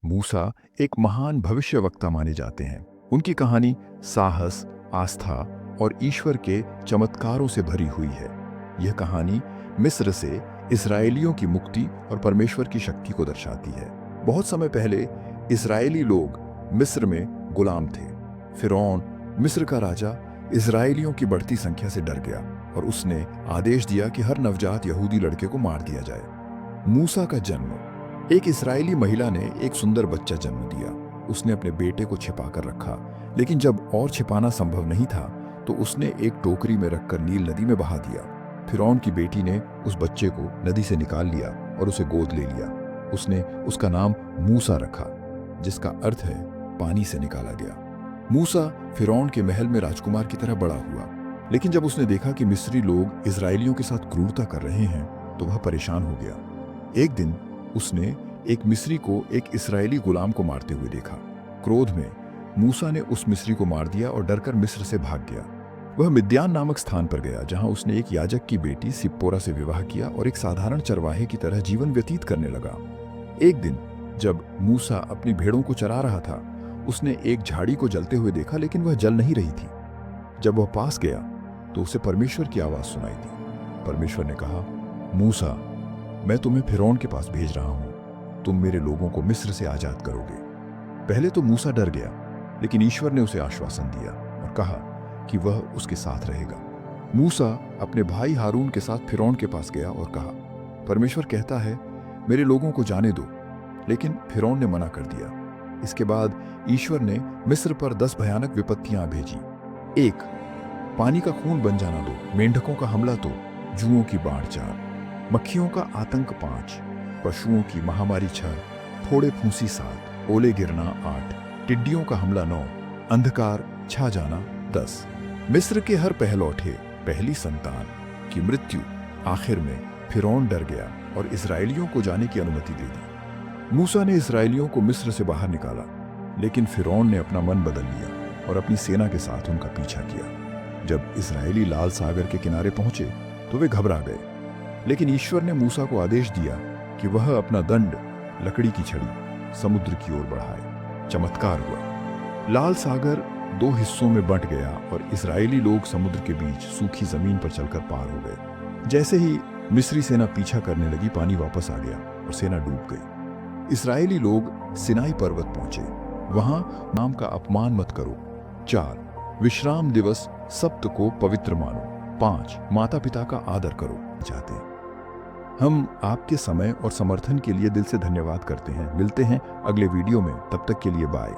मूसा एक महान भविष्यवक्ता माने जाते हैं। उनकी कहानी साहस, आस्था और ईश्वर के चमत्कारों से भरी हुई है। यह कहानी मिस्र से इस्राएलियों की मुक्ति और परमेश्वर की शक्ति को दर्शाती है। बहुत समय पहले इस्राएली लोग मिस्र में गुलाम थे। फिरौन, मिस्र का राजा, इस्राएलियों की बढ़ती संख्या से डर गया और उसने आदेश दिया कि हर नवजात यहूदी लड़के को मार दिया जाए। मूसा का जन्म। एक इस्राएली महिला ने एक सुंदर बच्चा जन्म दिया। उसने अपने बेटे को छिपाकर रखा, लेकिन जब और छिपाना संभव नहीं था तो उसने एक टोकरी में रखकर नील नदी में बहा दिया। फिरौन की बेटी ने उस बच्चे को नदी से निकाल लिया और उसे गोद ले लिया। उसने उसका नाम मूसा रखा, जिसका अर्थ है पानी से निकाला गया। मूसा फिरौन के महल में राजकुमार की तरह बड़ा हुआ, लेकिन जब उसने देखा कि मिस्री लोग इस्राएलियों के साथ क्रूरता कर रहे हैं तो वह परेशान हो गया। एक दिन उसने एक मिस्री को एक इस्राएली गुलाम को मारते हुए देखा। क्रोध में मूसा ने उस मिस्री को मार दिया और डरकर मिस्र से भाग गया। वह मिद्यान नामक स्थान पर गया, जहां उसने एक याजक की बेटी सिप्पोरा से विवाह किया और एक साधारण चरवाहे की तरह जीवन व्यतीत करने लगा। एक दिन जब मूसा अपनी भेड़ों को चरा रहा था, उसने एक झाड़ी को जलते हुए देखा, लेकिन वह जल नहीं रही थी। जब वह पास गया तो उसे परमेश्वर की आवाज सुनाई दी। परमेश्वर ने कहा, मूसा, मैं तुम्हें फिरौन के पास भेज रहा हूं। तुम मेरे लोगों को मिस्र से आजाद करोगे। पहले तो मूसा डर गया, लेकिन ईश्वर ने उसे आश्वासन दिया और कहा कि वह उसके साथ रहेगा। मूसा अपने भाई हारून के साथ फिरौन के पास गया और कहा, परमेश्वर कहता है, मेरे लोगों को जाने दो। लेकिन फिरौन ने मना कर दिया। इसके बाद ईश्वर ने मिस्र पर 10 भयानक विपत्तियां भेजी। 1, पानी का खून बन जाना 2, मेंढकों का हमला 2, जुओं की बाढ़ 4, मक्खियों का आतंक 5, पशुओं की महामारी 6, फोड़े फूंसी 7, ओले गिरना 8, टिड्डियों का हमला 9, अंधकार छा जाना 10, मिस्र के हर पहलौठे, पहली संतान की मृत्यु। आखिर में फिरौन डर गया और इस्राएलियों को जाने की अनुमति दे दी। मूसा ने इस्राएलियों को मिस्र से बाहर निकाला, लेकिन फिरौन ने अपना मन बदल लिया और अपनी सेना के साथ उनका पीछा किया। जब इस्राएली लाल सागर के किनारे पहुंचे तो वे घबरा गए, लेकिन ईश्वर ने मूसा को आदेश दिया कि वह अपना दंड, लकड़ी की छड़ी, समुद्र की ओर बढ़ाए। चमत्कार हुआ। लाल सागर 2 हिस्सों में बंट गया और इस्राएली लोग समुद्र के बीच सूखी जमीन पर चलकर पार हो गए। जैसे ही मिस्री सेना पीछा करने लगी, पानी वापस आ गया और सेना डूब गई। इस्राएली लोग सिनाई पर्वत पहुंचे। वहां नाम का अपमान मत करो। 4, विश्राम दिवस सप्त को पवित्र मानो। 5, माता पिता का आदर करो। चाहते हैं हम आपके समय और समर्थन के लिए दिल से धन्यवाद करते हैं। मिलते हैं अगले वीडियो में, तब तक के लिए बाय।